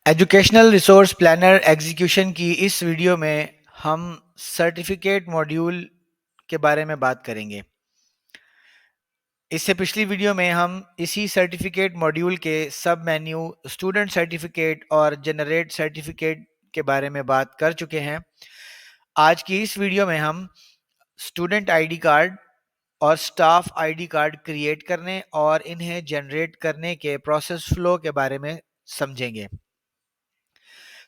Educational resource planner execution की इस video में हम सर्टिफिकेट मॉड्यूल के बारे में बात करेंगे। इससे पिछली वीडियो में हम इसी सर्टिफिकेट मॉड्यूल के सब मेन्यू स्टूडेंट सर्टिफिकेट और जनरेट सर्टिफिकेट के बारे में बात कर चुके हैं। आज की इस वीडियो में हम स्टूडेंट आईडी कार्ड और स्टाफ आईडी कार्ड क्रिएट करने और इन्हें जनरेट करने के प्रोसेस फ्लो के बारे में समझेंगे।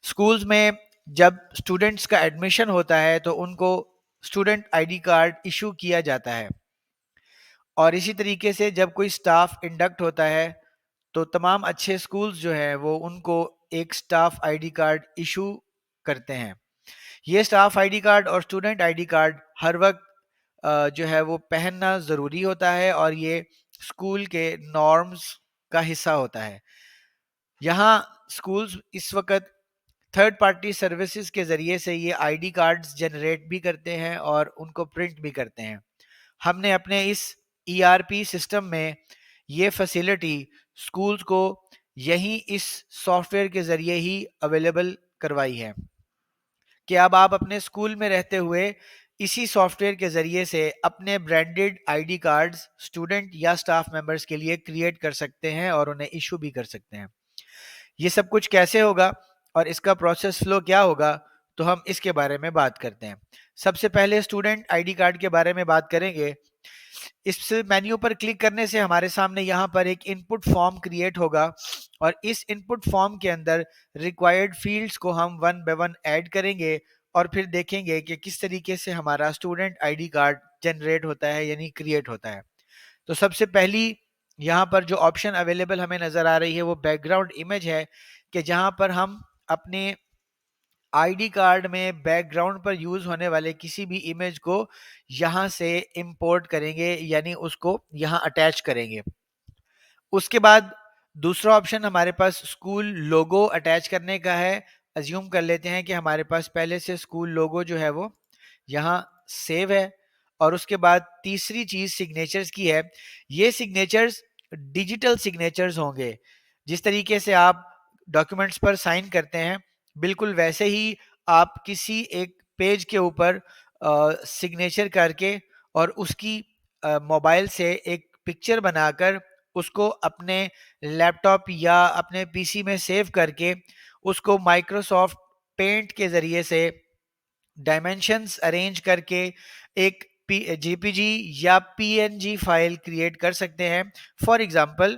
स्कूल्स में जब स्टूडेंट्स का एडमिशन होता है तो उनको स्टूडेंट आईडी कार्ड इशू किया जाता है, और इसी तरीके से जब कोई स्टाफ इंडक्ट होता है तो तमाम अच्छे स्कूल्स जो है वो उनको एक स्टाफ आईडी कार्ड इशू करते हैं। ये स्टाफ आईडी कार्ड और स्टूडेंट आईडी कार्ड हर वक्त जो है वो पहनना ज़रूरी होता है, और ये स्कूल के नॉर्म्स का हिस्सा होता है। यहाँ स्कूल्स इस वक्त थर्ड पार्टी सर्विसेज के ज़रिए से ये आईडी कार्ड्स जनरेट भी करते हैं और उनको प्रिंट भी करते हैं। हमने अपने इस ईआरपी सिस्टम में ये फैसिलिटी स्कूल्स को यहीं इस सॉफ्टवेयर के ज़रिए ही अवेलेबल करवाई है कि अब आप अपने स्कूल में रहते हुए इसी सॉफ्टवेयर के ज़रिए से अपने ब्रांडेड आईडी कार्ड्स स्टूडेंट या स्टाफ मेंबर्स के लिए क्रिएट कर सकते हैं और उन्हें इशू भी कर सकते हैं। ये सब कुछ कैसे होगा और इसका प्रोसेस फ्लो क्या होगा, तो हम इसके बारे में बात करते हैं। सबसे पहले स्टूडेंट आईडी कार्ड के बारे में बात करेंगे। इस मेन्यू पर क्लिक करने से हमारे सामने यहाँ पर एक इनपुट फॉर्म क्रिएट होगा, और इस इनपुट फॉर्म के अंदर रिक्वायर्ड फील्ड्स को हम वन बाय वन ऐड करेंगे और फिर देखेंगे कि किस तरीके से हमारा स्टूडेंट आईडी कार्ड जनरेट होता है, यानी क्रिएट होता है। तो सबसे पहली यहाँ पर जो ऑप्शन अवेलेबल हमें नज़र आ रही है वो बैकग्राउंड इमेज है, कि जहाँ पर हम अपने आईडी कार्ड में बैकग्राउंड पर यूज होने वाले किसी भी इमेज को यहाँ से इंपोर्ट करेंगे, यानी उसको यहाँ अटैच करेंगे। उसके बाद दूसरा ऑप्शन हमारे पास स्कूल लोगो अटैच करने का है। अज्यूम कर लेते हैं कि हमारे पास पहले से स्कूल लोगो जो है वो यहाँ सेव है। और उसके बाद तीसरी चीज सिग्नेचर्स की है। ये सिग्नेचर्स डिजिटल सिग्नेचर्स होंगे। जिस तरीके से आप डॉक्यूमेंट्स पर साइन करते हैं, बिल्कुल वैसे ही आप किसी एक पेज के ऊपर सिग्नेचर करके और उसकी मोबाइल से एक पिक्चर बनाकर उसको अपने लैपटॉप या अपने पीसी में सेव करके उसको माइक्रोसॉफ्ट पेंट के ज़रिए से डायमेंशंस अरेंज करके एक जेपीजी या पीएनजी फाइल क्रिएट कर सकते हैं। फॉर एग्जांपल,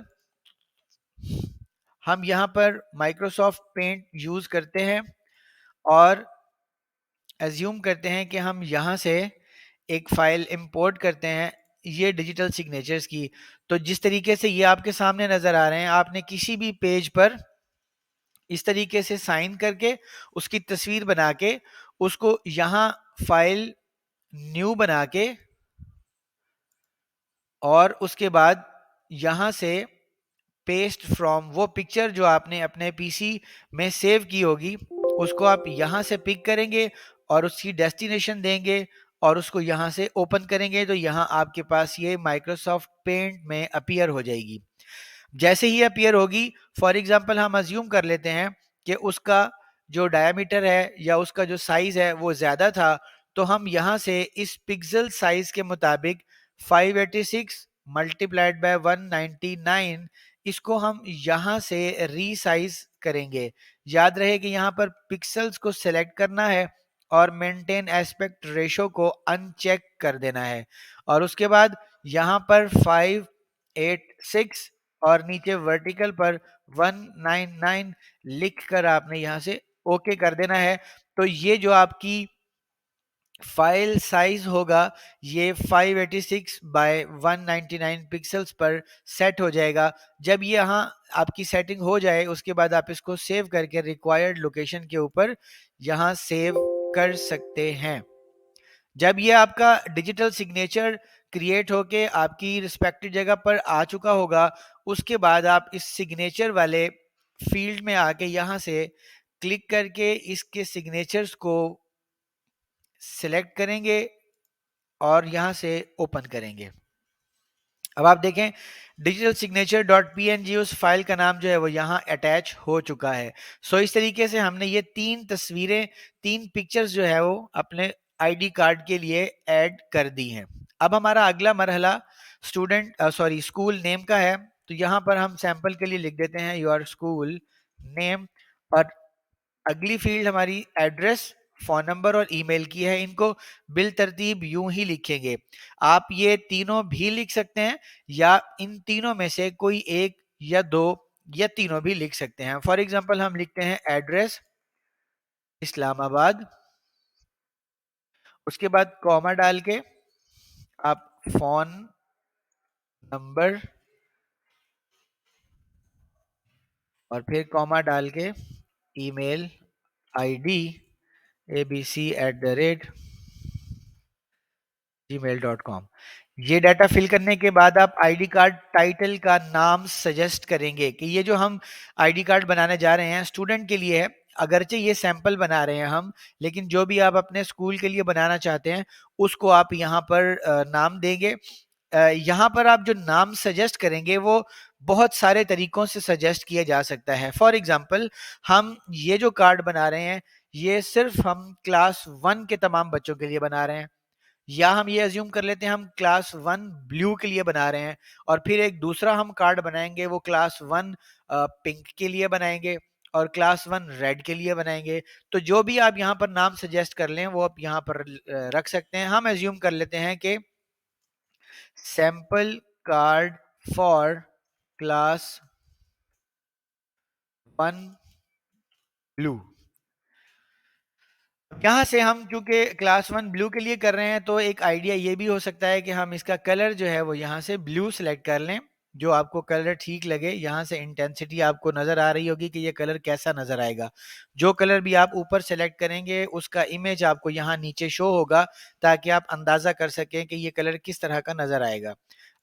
हम यहाँ पर माइक्रोसॉफ्ट पेंट यूज करते हैं और एज्यूम करते हैं कि हम यहाँ से एक फाइल इंपोर्ट करते हैं ये डिजिटल सिग्नेचर्स की। तो जिस तरीके से ये आपके सामने नजर आ रहे हैं, आपने किसी भी पेज पर इस तरीके से साइन करके उसकी तस्वीर बना के उसको यहाँ फाइल न्यू बना के और उसके बाद यहाँ से पेस्ट फ्रॉम वो पिक्चर जो आपने अपने पीसी में सेव की होगी उसको आप यहाँ से पिक करेंगे और उसकी डेस्टिनेशन देंगे और उसको यहाँ से ओपन करेंगे, तो यहाँ आपके पास ये माइक्रोसॉफ्ट पेंट में अपीयर हो जाएगी। जैसे ही अपीयर होगी, फॉर एग्जांपल हम अज्यूम कर लेते हैं कि उसका जो डायमीटर है या उसका जो साइज है वो ज़्यादा था, तो हम यहाँ से इस पिक्सल साइज के मुताबिक 586 मल्टीप्लाइड बाय 199 इसको हम यहाँ से रीसाइज करेंगे। याद रहे कि यहाँ पर पिक्सल्स को सिलेक्ट करना है और मेंटेन एस्पेक्ट रेशो को अनचेक कर देना है, और उसके बाद यहाँ पर 586 और नीचे वर्टिकल पर 199 लिख कर आपने यहाँ से ओके कर देना है। तो ये जो आपकी फाइल साइज होगा ये 586 बाय 199 पिक्सल्स पर सेट हो जाएगा। जब ये यहाँ आपकी सेटिंग हो जाए उसके बाद आप इसको सेव करके रिक्वायर्ड लोकेशन के ऊपर यहाँ सेव कर सकते हैं। जब ये आपका डिजिटल सिग्नेचर क्रिएट होके आपकी रिस्पेक्टिव जगह पर आ चुका होगा, उसके बाद आप इस सिग्नेचर वाले फील्ड में आके यहाँ से क्लिक करके इसके सिग्नेचर्स को सिलेक्ट करेंगे और यहाँ से ओपन करेंगे। अब आप देखें डिजिटल सिग्नेचर डॉट png उस फाइल का नाम जो है वो यहाँ अटैच हो चुका है। सो इस तरीके से हमने ये 3 तस्वीरें, 3 पिक्चर्स जो है वो अपने आईडी कार्ड के लिए ऐड कर दी हैं। अब हमारा अगला मरहला स्कूल नेम का है। तो यहाँ पर हम सैंपल के लिए लिख देते हैं योर स्कूल नेम, और अगली फील्ड हमारी एड्रेस, फोन नंबर और ईमेल की है। इनको बिल तरतीब यूं ही लिखेंगे। आप ये तीनों भी लिख सकते हैं या इन तीनों में से कोई एक या दो या तीनों भी लिख सकते हैं। फॉर एग्जांपल हम लिखते हैं एड्रेस इस्लामाबाद, उसके बाद कॉमा डाल के आप फोन नंबर और फिर कॉमा डाल के ईमेल आईडी abc@gmail.com। ये डाटा फिल करने के बाद आप आईडी कार्ड टाइटल का नाम सजेस्ट करेंगे कि ये जो हम आईडी कार्ड बनाने जा रहे हैं स्टूडेंट के लिए है। अगरचे ये सैंपल बना रहे हैं हम, लेकिन जो भी आप अपने स्कूल के लिए बनाना चाहते हैं उसको आप यहाँ पर नाम देंगे। यहाँ पर आप जो नाम सजेस्ट करेंगे वो बहुत सारे तरीकों से सजेस्ट किया जा सकता है। फॉर एग्जांपल हम ये जो कार्ड बना रहे हैं ये सिर्फ हम क्लास 1 के तमाम बच्चों के लिए बना रहे हैं, या हम ये अज्यूम कर लेते हैं हम क्लास 1 ब्लू के लिए बना रहे हैं, और फिर एक दूसरा हम कार्ड बनाएंगे वो क्लास 1 पिंक के लिए बनाएंगे और क्लास 1 रेड के लिए बनाएंगे। तो जो भी आप यहाँ पर नाम सजेस्ट कर लें वो आप यहाँ पर रख सकते हैं। हम अज्यूम कर लेते हैं कि sample card for class 1 blue. यहाँ से हम क्योंकि क्लास 1 ब्लू के लिए कर रहे हैं तो एक आइडिया ये भी हो सकता है कि हम इसका कलर जो है वो यहाँ से ब्लू सेलेक्ट कर लें, जो आपको कलर ठीक लगे। यहाँ से इंटेंसिटी आपको नजर आ रही होगी कि ये कलर कैसा नजर आएगा। जो कलर भी आप ऊपर सेलेक्ट करेंगे उसका इमेज आपको यहाँ नीचे शो होगा ताकि आप अंदाजा कर सकें कि ये कलर किस तरह का नजर आएगा।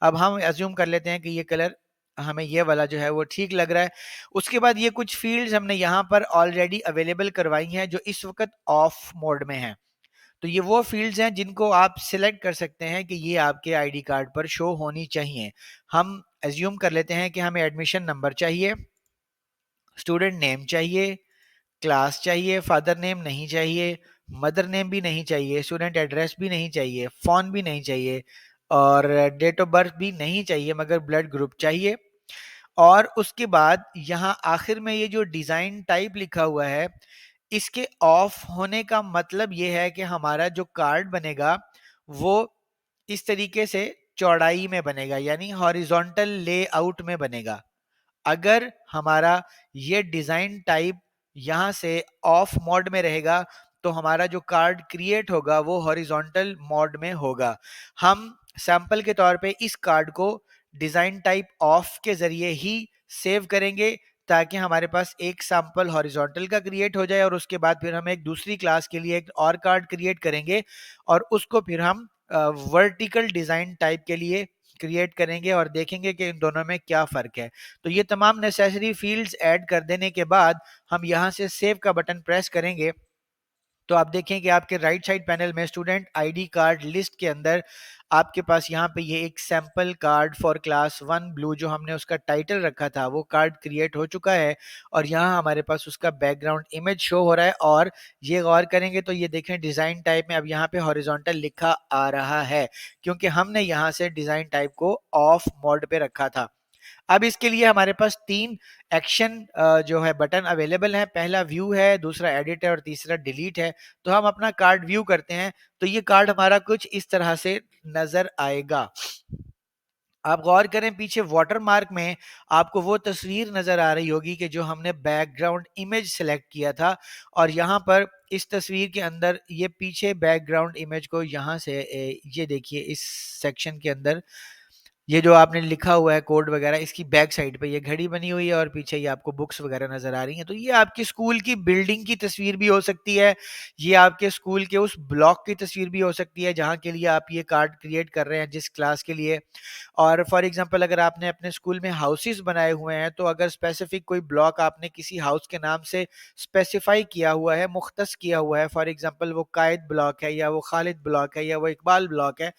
अब हम अज्यूम कर लेते हैं कि ये कलर हमें ये वाला जो है वो ठीक लग रहा है। उसके बाद ये कुछ फील्ड्स हमने यहाँ पर ऑलरेडी अवेलेबल करवाई हैं जो इस वक्त ऑफ मोड में हैं। तो ये वो फील्ड्स हैं जिनको आप सिलेक्ट कर सकते हैं कि ये आपके आईडी कार्ड पर शो होनी चाहिए। हम एज्यूम कर लेते हैं कि हमें एडमिशन नंबर चाहिए, स्टूडेंट नेम चाहिए, क्लास चाहिए, फादर नेम नहीं चाहिए, मदर नेम भी नहीं चाहिए, स्टूडेंट एड्रेस भी नहीं चाहिए, फोन भी नहीं चाहिए और डेट ऑफ बर्थ भी नहीं चाहिए, मगर ब्लड ग्रुप चाहिए। और उसके बाद यहाँ आखिर में ये जो डिजाइन टाइप लिखा हुआ है इसके ऑफ होने का मतलब ये है कि हमारा जो कार्ड बनेगा वो इस तरीके से चौड़ाई में बनेगा, यानी हॉरिजॉन्टल लेआउट में बनेगा। अगर हमारा ये डिजाइन टाइप यहाँ से ऑफ मोड में रहेगा तो हमारा जो कार्ड क्रिएट होगा वो हॉरिजॉन्टल मोड में होगा। हम सैंपल के तौर पे इस कार्ड को डिजाइन टाइप ऑफ के जरिए ही सेव करेंगे ताकि हमारे पास एक सैंपल हॉरिजॉन्टल का क्रिएट हो जाए और उसके बाद फिर हम एक दूसरी क्लास के लिए एक और कार्ड क्रिएट करेंगे और उसको फिर हम वर्टिकल डिजाइन टाइप के लिए क्रिएट करेंगे और देखेंगे कि इन दोनों में क्या फ़र्क है। तो ये तमाम नेसेसरी फील्ड्स ऐड कर देने के बाद हम यहाँ से सेव का बटन प्रेस करेंगे तो आप देखें कि आपके राइट साइड पैनल में स्टूडेंट आईडी कार्ड लिस्ट के अंदर आपके पास यहाँ पे ये एक sample card for class 1 blue जो हमने उसका टाइटल रखा था वो कार्ड क्रिएट हो चुका है और यहाँ हमारे पास उसका बैकग्राउंड इमेज शो हो रहा है। और ये गौर करेंगे तो ये देखें डिज़ाइन टाइप में अब यहाँ पे हॉरिजॉन्टल लिखा आ रहा है क्योंकि हमने यहाँ से डिज़ाइन टाइप को ऑफ मोड पे रखा था। अब इसके लिए हमारे पास 3 एक्शन जो है बटन अवेलेबल है। पहला व्यू है, दूसरा एडिट है और तीसरा डिलीट है। तो हम अपना कार्ड व्यू करते हैं तो ये कार्ड हमारा कुछ इस तरह से नजर आएगा। आप गौर करें पीछे वाटर मार्क में आपको वो तस्वीर नजर आ रही होगी कि जो हमने बैकग्राउंड इमेज सेलेक्ट किया था और यहाँ पर इस तस्वीर के अंदर ये पीछे बैकग्राउंड इमेज को यहाँ से ये देखिए इस सेक्शन के अंदर ये जो आपने लिखा हुआ है कोड वगैरह इसकी बैक साइड पे ये घड़ी बनी हुई है और पीछे ये आपको बुक्स वगैरह नजर आ रही हैं। तो ये आपकी स्कूल की बिल्डिंग की तस्वीर भी हो सकती है, ये आपके स्कूल के उस ब्लॉक की तस्वीर भी हो सकती है जहाँ के लिए आप ये कार्ड क्रिएट कर रहे हैं जिस क्लास के लिए। और फॉर एग्जांपल अगर आपने अपने स्कूल में हाउसेस बनाए हुए हैं तो अगर स्पेसिफिक कोई ब्लॉक आपने किसी हाउस के नाम से स्पेसिफाई किया हुआ है, मुख्तस किया हुआ है, फॉर एग्जांपल वो कायद ब्लॉक है या वो खालिद ब्लॉक है या वो इकबाल ब्लॉक है,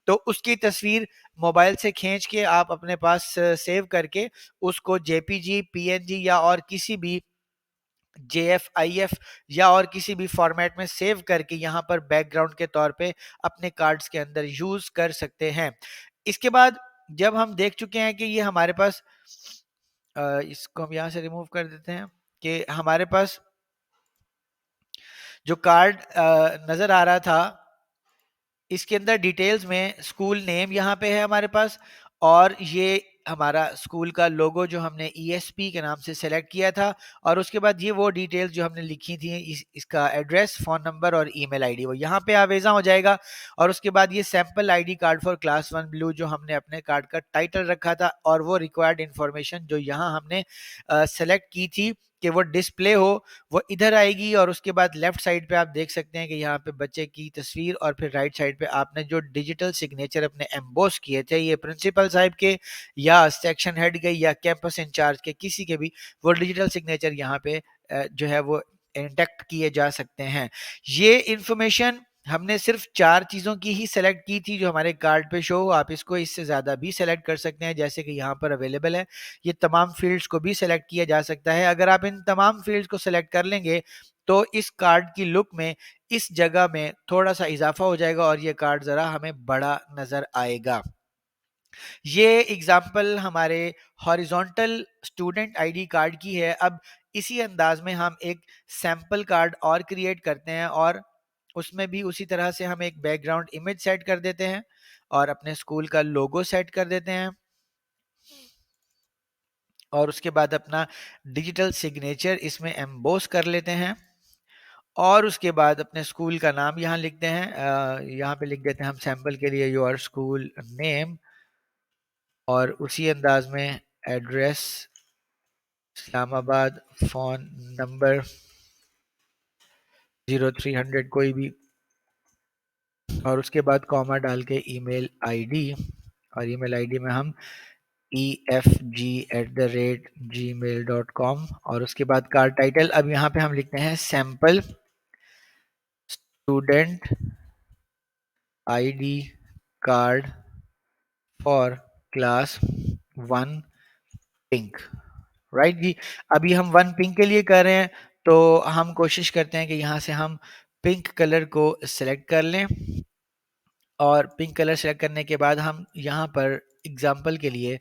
तो उसकी तस्वीर मोबाइल से खींच के आप अपने पास सेव करके उसको जेपीजी, पीएनजी या और किसी भी जेएफ, या और किसी भी फॉर्मेट में सेव करके यहाँ पर बैकग्राउंड के तौर पे अपने कार्ड्स के अंदर यूज कर सकते हैं। इसके बाद जब हम देख चुके हैं कि ये हमारे पास इसको हम यहाँ से रिमूव कर देते हैं कि हमारे पास जो कार्ड नजर आ रहा था, इसके अंदर डिटेल्स में स्कूल नेम यहाँ पे है हमारे पास, और ये हमारा स्कूल का लोगो जो हमने ईएसपी के नाम से सेलेक्ट किया था, और उसके बाद ये वो डिटेल्स जो हमने लिखी थी, इसका एड्रेस, फ़ोन नंबर और ईमेल आईडी वो यहाँ पे आवेजा हो जाएगा। और उसके बाद ये sample ID card for class 1 blue जो हमने अपने कार्ड का टाइटल रखा था, और वो रिक्वायर्ड इन्फॉर्मेशन जो यहाँ हमने सेलेक्ट की थी कि वो डिस्प्ले हो, वो इधर आएगी। और उसके बाद लेफ्ट साइड पे आप देख सकते हैं कि यहाँ पे बच्चे की तस्वीर, और फिर राइट साइड पे आपने जो डिजिटल सिग्नेचर अपने एम्बोस किए थे, ये प्रिंसिपल साहब के या सेक्शन हेड के या कैंपस इंचार्ज के किसी के भी वो डिजिटल सिग्नेचर यहाँ पे जो है वो इंटेक्ट किए जा सकते हैं। ये इंफॉर्मेशन हमने सिर्फ 4 चीज़ों की ही सेलेक्ट की थी जो हमारे कार्ड पे शो हो। आप इसको इससे ज़्यादा भी सेलेक्ट कर सकते हैं जैसे कि यहाँ पर अवेलेबल है। ये तमाम फील्ड्स को भी सेलेक्ट किया जा सकता है। अगर आप इन तमाम फील्ड्स को सेलेक्ट कर लेंगे तो इस कार्ड की लुक में इस जगह में थोड़ा सा इजाफा हो जाएगा और ये कार्ड ज़रा हमें बड़ा नज़र आएगा। ये एग्जाम्पल हमारे हॉरिजॉन्टल स्टूडेंट आईडी कार्ड की है। अब इसी अंदाज में हम एक सैम्पल कार्ड और क्रिएट करते हैं, और उसमें भी उसी तरह से हम एक बैकग्राउंड इमेज सेट कर देते हैं और अपने स्कूल का लोगो सेट कर देते हैं, और उसके बाद अपना डिजिटल सिग्नेचर इसमें एम्बोस कर लेते हैं, और उसके बाद अपने स्कूल का नाम यहाँ लिखते हैं। यहाँ पे लिख देते हैं हम सैम्पल के लिए योर स्कूल नेम, और उसी अंदाज में एड्रेस इस्लामाबाद, फ़ोन नंबर 0300 कोई भी, और उसके बाद कॉमा डाल के ईमेल आईडी, और ईमेल आईडी में हम efg@gmail.com, और उसके बाद कार्ड टाइटल अब यहाँ पे हम लिखते हैं sample student ID card for class 1 pink. Right जी। अभी हम 1 पिंक के लिए कर रहे हैं, तो हम कोशिश करते हैं कि यहाँ से हम पिंक कलर को सिलेक्ट कर लें, और पिंक कलर सेलेक्ट करने के बाद हम यहाँ पर एग्जाम्पल के लिए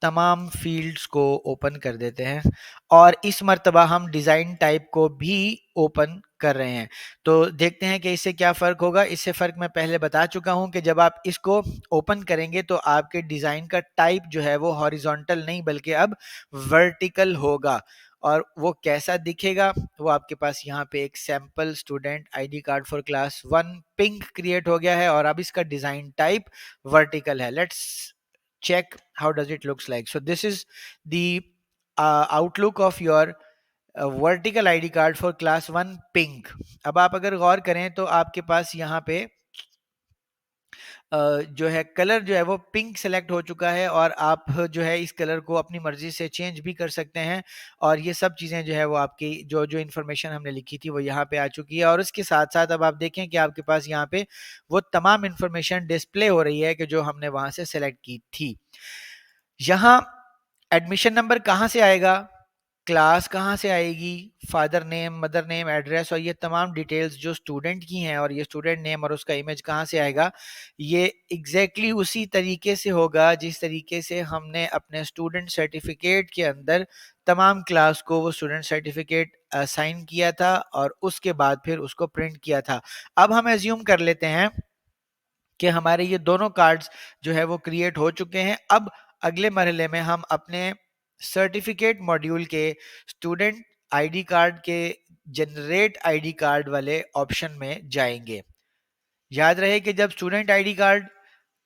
तमाम फील्ड्स को ओपन कर देते हैं, और इस मर्तबा हम डिज़ाइन टाइप को भी ओपन कर रहे हैं। तो देखते हैं कि इससे क्या फ़र्क होगा। इससे फ़र्क मैं पहले बता चुका हूं कि जब आप इसको ओपन करेंगे तो आपके डिज़ाइन का टाइप जो है वो हॉरिजॉन्टल नहीं बल्कि अब वर्टिकल होगा, और वो कैसा दिखेगा वो आपके पास यहाँ पे एक sample student ID card for class 1 pink create हो गया है, और अब इसका डिज़ाइन टाइप वर्टिकल है। Let's check how does it looks like. So this is the outlook of your vertical ID card for class 1 pink. अब आप अगर गौर करें तो आपके पास यहाँ पे जो है कलर जो है वो पिंक सेलेक्ट हो चुका है, और आप जो है इस कलर को अपनी मर्जी से चेंज भी कर सकते हैं, और ये सब चीज़ें जो है वो आपकी जो जो इन्फॉर्मेशन हमने लिखी थी वो यहाँ पे आ चुकी है। और इसके साथ साथ अब आप देखें कि आपके पास यहाँ पे वो तमाम इन्फॉर्मेशन डिस्प्ले हो रही है कि जो हमने वहाँ से सेलेक्ट की थी। यहाँ एडमिशन नंबर कहाँ से आएगा, क्लास कहाँ से आएगी, father name, mother name, address, और ये तमाम डिटेल्स जो स्टूडेंट की हैं, और ये स्टूडेंट नेम और उसका इमेज कहाँ से आएगा, ये एग्जैक्टली उसी तरीके से होगा जिस तरीके से हमने अपने स्टूडेंट सर्टिफिकेट के अंदर तमाम क्लास को वो स्टूडेंट सर्टिफिकेट असाइन किया था और उसके बाद फिर उसको प्रिंट किया था। अब हम एज्यूम कर लेते हैं कि हमारे ये दोनों कार्ड्स जो है वो क्रिएट हो चुके हैं। अब अगले मरहले में हम अपने सर्टिफिकेट मॉड्यूल के स्टूडेंट आईडी कार्ड के जनरेट आईडी कार्ड वाले ऑप्शन में जाएंगे। याद रहे कि जब स्टूडेंट आईडी कार्ड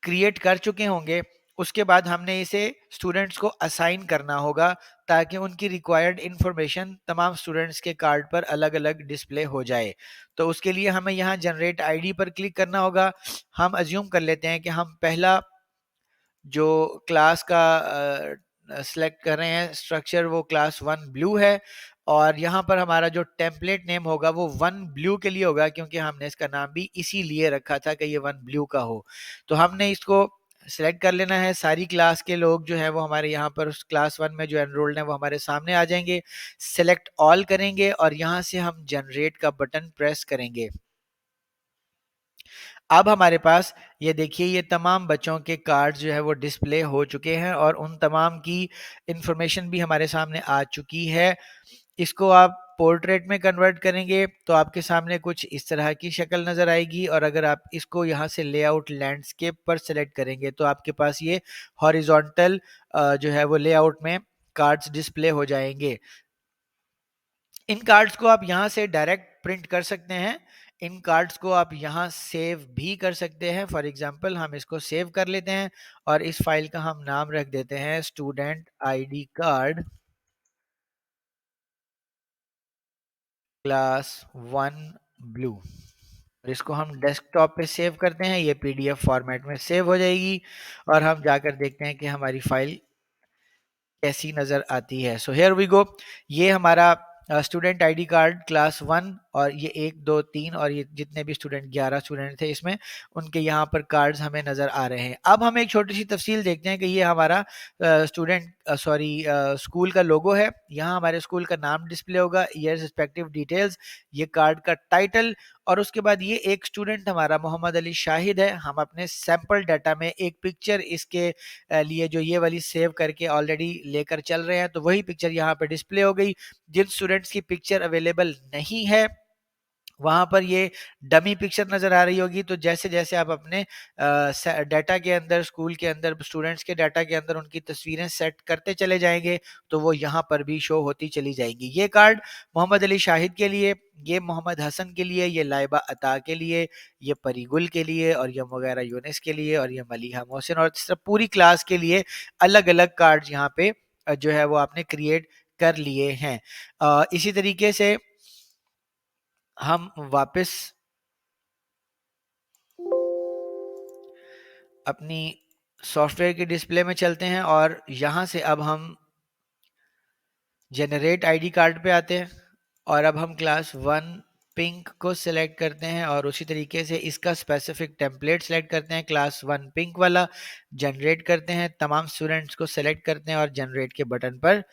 क्रिएट कर चुके होंगे उसके बाद हमने इसे स्टूडेंट्स को असाइन करना होगा ताकि उनकी रिक्वायर्ड इंफॉर्मेशन तमाम स्टूडेंट्स के कार्ड पर अलग अलग डिस्प्ले हो जाए। तो उसके लिए हमें यहाँ जनरेट आईडी पर क्लिक करना होगा। हम अज्यूम कर लेते हैं कि हम पहला जो क्लास का सेलेक्ट कर रहे हैं स्ट्रक्चर, वो क्लास 1 ब्लू है, और यहाँ पर हमारा जो टेम्पलेट नेम होगा वो 1 ब्लू के लिए होगा, क्योंकि हमने इसका नाम भी इसीलिए रखा था कि ये 1 ब्लू का हो। तो हमने इसको सेलेक्ट कर लेना है। सारी क्लास के लोग जो है वो हमारे यहाँ पर उस क्लास 1 में जो एनरोल्ड है वो हमारे सामने आ जाएंगे। सेलेक्ट ऑल करेंगे और यहाँ से हम जनरेट का बटन प्रेस करेंगे। अब हमारे पास ये देखिए, ये तमाम बच्चों के कार्ड जो है वो डिस्प्ले हो चुके हैं और उन तमाम की इंफॉर्मेशन भी हमारे सामने आ चुकी है। इसको आप पोर्ट्रेट में कन्वर्ट करेंगे तो आपके सामने कुछ इस तरह की शक्ल नज़र आएगी, और अगर आप इसको यहाँ से लेआउट लैंडस्केप पर सेलेक्ट करेंगे तो आपके पास ये हॉरिजॉन्टल जो है वो लेआउट में कार्ड्स डिस्प्ले हो जाएंगे। इन कार्ड्स को आप यहाँ से डायरेक्ट प्रिंट कर सकते हैं। इन कार्ड्स को आप यहाँ सेव भी कर सकते हैं। फॉर एग्जांपल हम इसको सेव कर लेते हैं और इस फाइल का हम नाम रख देते हैं student ID card class 1 blue. और इसको हम डेस्कटॉप पे सेव करते हैं, ये पीडीएफ फॉर्मेट में सेव हो जाएगी और हम जाकर देखते हैं कि हमारी फाइल कैसी नज़र आती है। सो हेयर वी गो, ये हमारा स्टूडेंट आईडी कार्ड क्लास 1, और ये 1 2 3 और ये जितने भी स्टूडेंट 11 स्टूडेंट थे इसमें, उनके यहाँ पर कार्ड्स हमें नज़र आ रहे हैं। अब हम एक छोटी सी तफसील देखते हैं कि ये हमारा स्कूल का लोगो है। यहाँ हमारे स्कूल का नाम डिस्प्ले होगा, ईयर रिस्पेक्टिव डिटेल्स, ये कार्ड का टाइटल, और उसके बाद ये एक स्टूडेंट हमारा मोहम्मद अली शाहिद है। हम अपने सैंपल डाटा में एक पिक्चर इसके लिए जो ये वाली सेव करके ऑलरेडी लेकर चल रहे हैं, तो वही पिक्चर यहाँ पे डिस्प्ले हो गई। जिन स्टूडेंट्स की पिक्चर अवेलेबल नहीं है वहां पर ये डमी पिक्चर नजर आ रही होगी। तो जैसे जैसे आप अपने डाटा के अंदर, स्कूल के अंदर स्टूडेंट्स के डाटा के अंदर उनकी तस्वीरें सेट करते चले जाएंगे तो वो यहाँ पर भी शो होती चली जाएंगी। ये कार्ड मोहम्मद अली शाहिद के लिए, ये मोहम्मद हसन के लिए, ये लाइबा अता के लिए, ये परिगुल के लिए, और ये वगैरह यूनिस के लिए, और ये मलिहा मोहसिन, और इस तरह पूरी क्लास के लिए अलग अलग कार्ड यहाँ पे जो है वो आपने क्रिएट कर लिए हैं। इसी तरीके से हम वापस अपनी सॉफ्टवेयर की डिस्प्ले में चलते हैं और यहाँ से अब हम जनरेट आईडी कार्ड पे आते हैं, और अब हम क्लास 1 पिंक को सिलेक्ट करते हैं और उसी तरीके से इसका स्पेसिफिक टेम्पलेट सेलेक्ट करते हैं, क्लास 1 पिंक वाला जनरेट करते हैं, तमाम स्टूडेंट्स को सेलेक्ट करते हैं और जनरेट के बटन पर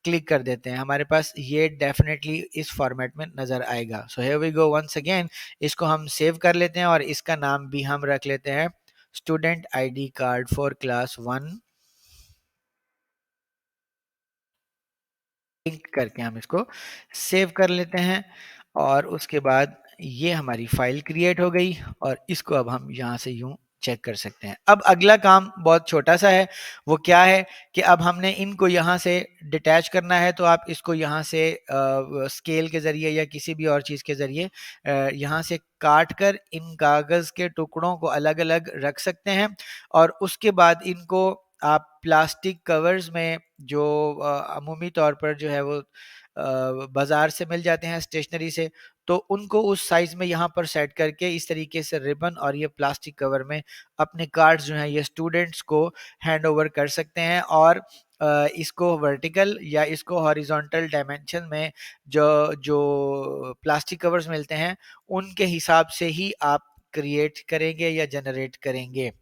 क्लिक कर देते हैं। हमारे पास ये डेफिनेटली इस फॉर्मेट में नज़र आएगा। So here we go once again, इसको हम सेव कर लेते हैं और इसका नाम भी हम रख लेते हैं student ID card for class 1 link करके हम इसको सेव कर लेते हैं, और उसके बाद ये हमारी फाइल क्रिएट हो गई और इसको अब हम यहाँ से यूं चेक कर सकते हैं। अब अगला काम बहुत छोटा सा है, वो क्या है कि अब हमने इनको यहाँ से डिटैच करना है। तो आप इसको यहाँ से स्केल के ज़रिए या किसी भी और चीज़ के ज़रिए यहाँ से काट कर इन कागज़ के टुकड़ों को अलग अलग रख सकते हैं, और उसके बाद इनको आप प्लास्टिक कवर्स में जो अमूमी तौर पर जो है वो बाज़ार से मिल जाते हैं स्टेशनरी से, तो उनको उस साइज़ में यहाँ पर सेट करके इस तरीके से रिबन और ये प्लास्टिक कवर में अपने कार्ड्स जो हैं ये स्टूडेंट्स को हैंड ओवर कर सकते हैं, और इसको वर्टिकल या इसको हॉरिजॉन्टल डायमेंशन में जो जो प्लास्टिक कवर्स मिलते हैं उनके हिसाब से ही आप क्रिएट करेंगे या जनरेट करेंगे।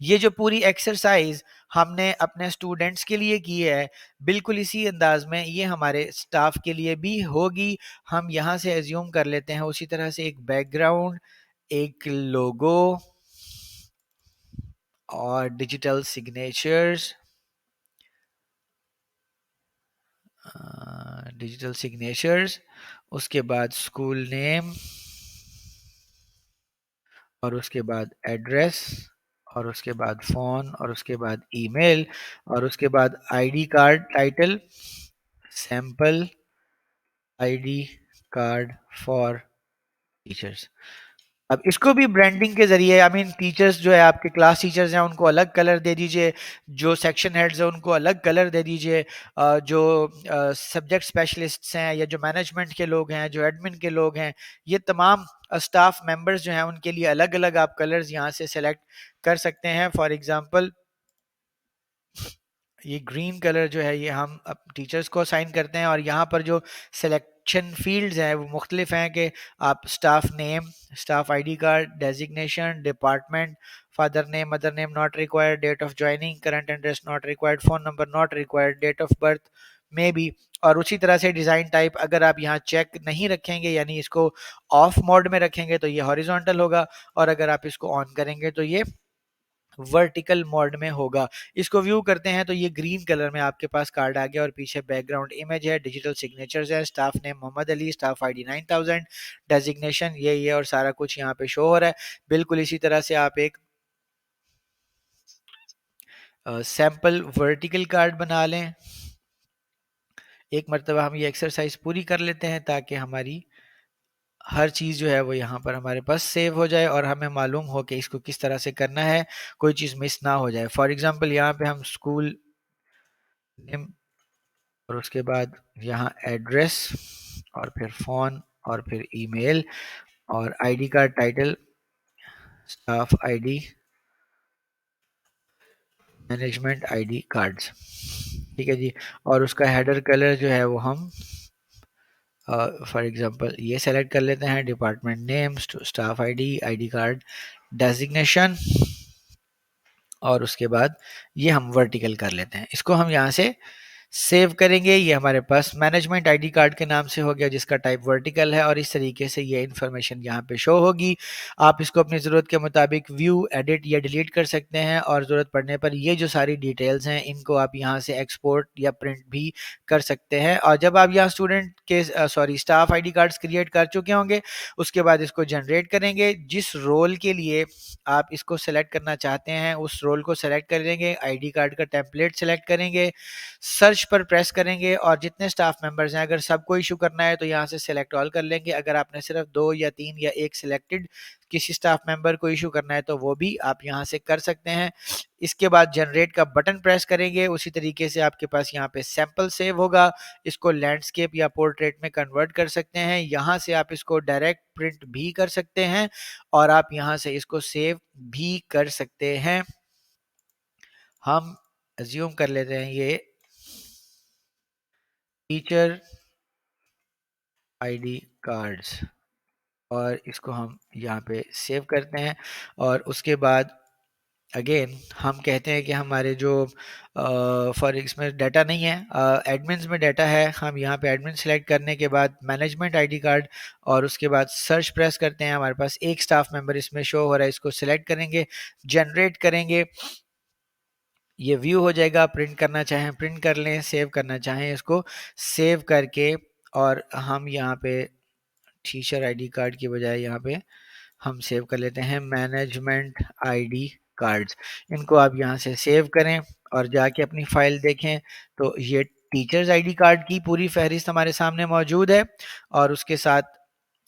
ये जो पूरी एक्सरसाइज हमने अपने स्टूडेंट्स के लिए की है, बिल्कुल इसी अंदाज में ये हमारे स्टाफ के लिए भी होगी। हम यहाँ से एज्यूम कर लेते हैं उसी तरह से एक बैकग्राउंड, एक लोगो और डिजिटल सिग्नेचर्स, उसके बाद स्कूल नेम, और उसके बाद एड्रेस, और उसके बाद फ़ोन, और उसके बाद ईमेल, और उसके बाद ID card title sample ID card for teachers. अब इसको भी ब्रांडिंग के जरिए, आई मीन टीचर्स जो है आपके क्लास टीचर्स हैं उनको अलग कलर दे दीजिए, जो सेक्शन हेड्स हैं उनको अलग कलर दे दीजिए, जो सब्जेक्ट स्पेशलिस्ट्स हैं या जो मैनेजमेंट के लोग हैं, जो एडमिन के लोग हैं, ये तमाम स्टाफ मेंबर्स जो हैं उनके लिए अलग अलग आप कलर्स यहाँ से सेलेक्ट कर सकते हैं। फॉर एग्जांपल ये ग्रीन कलर जो है ये हम अब टीचर्स को असाइन करते हैं, और यहाँ पर जो सिलेक्शन फील्ड्स हैं वो मुख्तलिफ हैं कि आप staff name, staff ID card, designation, department, father name, mother name not required, date of joining, current address not required, phone number not required, date of birth में भी। और उसी तरह से डिज़ाइन टाइप अगर आप यहाँ चेक नहीं रखेंगे यानी इसको ऑफ मोड में रखेंगे तो ये हॉरिजॉन्टल होगा, और अगर आप इसको ऑन करेंगे तो ये वर्टिकल मोड में होगा। इसको व्यू करते हैं तो ये ग्रीन कलर में आपके पास कार्ड आ गया, और पीछे बैकग्राउंड इमेज है, डिजिटल सिग्नेचर्स है, staff name Mohammad Ali, staff ID 9000, designation ये और सारा कुछ यहाँ पे शो हो रहा है। बिल्कुल इसी तरह से आप एक सैंपल वर्टिकल कार्ड बना लें। एक मरतबा हम ये एक्सरसाइज पूरी कर लेते हैं ताकि हमारी हर चीज़ जो है वो यहाँ पर हमारे पास सेव हो जाए और हमें मालूम हो कि इसको किस तरह से करना है, कोई चीज़ मिस ना हो जाए। फॉर एग्जांपल यहाँ पे हम स्कूल नेम और उसके बाद यहाँ एड्रेस और फिर फ़ोन और फिर ईमेल और ID card title staff ID management ID cards, ठीक है जी। और उसका हेडर कलर जो है वो हम फॉर एग्जांपल ये सेलेक्ट कर लेते हैं, department name, staff ID, ID card, designation, और उसके बाद ये हम वर्टिकल कर लेते हैं। इसको हम यहाँ से सेव करेंगे। ये हमारे पास मैनेजमेंट आईडी कार्ड के नाम से हो गया जिसका टाइप वर्टिकल है, और इस तरीके से ये इन्फॉर्मेशन यहाँ पे शो होगी। आप इसको अपनी ज़रूरत के मुताबिक व्यू, एडिट या डिलीट कर सकते हैं, और ज़रूरत पड़ने पर ये जो सारी डिटेल्स हैं इनको आप यहाँ से एक्सपोर्ट या प्रिंट भी कर सकते हैं। और जब आप यहाँ स्टूडेंट के स्टाफ आईडी कार्ड्स क्रिएट कर चुके होंगे उसके बाद इसको जनरेट करेंगे। जिस रोल के लिए आप इसको सेलेक्ट करना चाहते हैं उस रोल को सेलेक्ट करेंगे, आईडी कार्ड का टेम्पलेट सेलेक्ट करेंगे, सर्च पर प्रेस करेंगे, और जितने स्टाफ मेंबर्स हैं अगर सबको इशू करना है तो यहाँ से सेलेक्ट ऑल कर लेंगे। अगर आपने सिर्फ 2 या 3 या एक सिलेक्टेड किसी स्टाफ मेंबर को इशू करना है तो वो भी आप यहाँ से कर सकते हैं। इसके बाद जनरेट का बटन प्रेस करेंगे, उसी तरीके से आपके पास यहाँ पे सैंपल सेव होगा। इसको लैंडस्केप या पोर्ट्रेट में कन्वर्ट कर सकते हैं। यहाँ से आप इसको डायरेक्ट प्रिंट भी कर सकते हैं, और आप यहाँ से इसको सेव भी कर सकते हैं। हम अज्यूम कर लेते हैं ये टीचर आईडी कार्ड्स, और इसको हम यहाँ पे सेव करते हैं। और उसके बाद अगेन हम कहते हैं कि हमारे जो फॉर इसमें डाटा नहीं है, एडमिन्स में डाटा है। हम यहाँ पे एडमिन सेलेक्ट करने के बाद मैनेजमेंट आईडी कार्ड, और उसके बाद सर्च प्रेस करते हैं, हमारे पास एक स्टाफ मेंबर इसमें शो हो रहा है, इसको सिलेक्ट करेंगे, जनरेट करेंगे, ये व्यू हो जाएगा। प्रिंट करना चाहें प्रिंट कर लें, सेव करना चाहें इसको सेव करके, और हम यहाँ पे टीचर आईडी कार्ड की बजाय यहाँ पे हम सेव कर लेते हैं मैनेजमेंट आईडी कार्ड्स। इनको आप यहाँ से सेव करें और जाके अपनी फाइल देखें तो ये टीचर्स आईडी कार्ड की पूरी फहरिस्त हमारे सामने मौजूद है, और उसके साथ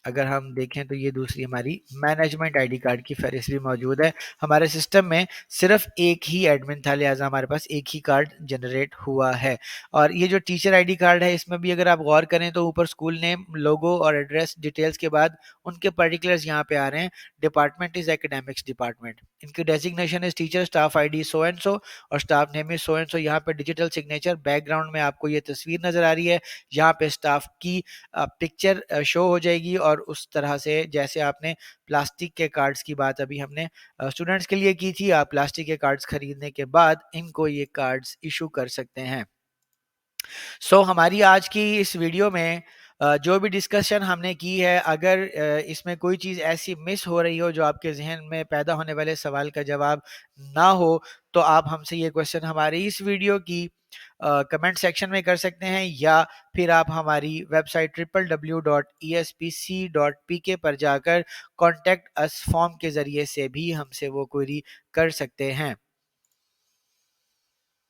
अगर हम देखें तो ये दूसरी हमारी मैनेजमेंट आईडी कार्ड की फहरिस्त भी मौजूद है। हमारे सिस्टम में सिर्फ एक ही एडमिन था, लिहाजा हमारे पास एक ही कार्ड जनरेट हुआ है। और ये जो टीचर आईडी कार्ड है इसमें भी अगर आप गौर करें तो ऊपर स्कूल नेम, लोगो और एड्रेस डिटेल्स के बाद उनके पर्टिकुलर्स यहाँ पे आ रहे हैं। डिपार्टमेंट इज एकेडमिक्स डिपार्टमेंट, इनकी designation is teacher, staff ID so and so और staff name is so and so. यहाँ पे डिजिटल सिग्नेचर, बैकग्राउंड में आपको ये तस्वीर नजर आ रही है, यहाँ पे स्टाफ की पिक्चर शो हो जाएगी। और उस तरह से जैसे आपने प्लास्टिक के कार्ड्स की बात अभी हमने स्टूडेंट्स के लिए की थी, आप प्लास्टिक के कार्ड्स खरीदने के बाद इनको ये कार्ड्स इशू कर सकते हैं। हमारी आज की इस वीडियो में जो भी डिस्कशन हमने की है, अगर इसमें कोई चीज़ ऐसी मिस हो रही हो जो आपके जहन में पैदा होने वाले सवाल का जवाब ना हो, तो आप हमसे ये क्वेश्चन हमारी इस वीडियो की कमेंट सेक्शन में कर सकते हैं, या फिर आप हमारी वेबसाइट www.espc.pk पर जाकर कॉन्टैक्ट अस फॉर्म के ज़रिए से भी हमसे वो क्वेरी कर सकते हैं।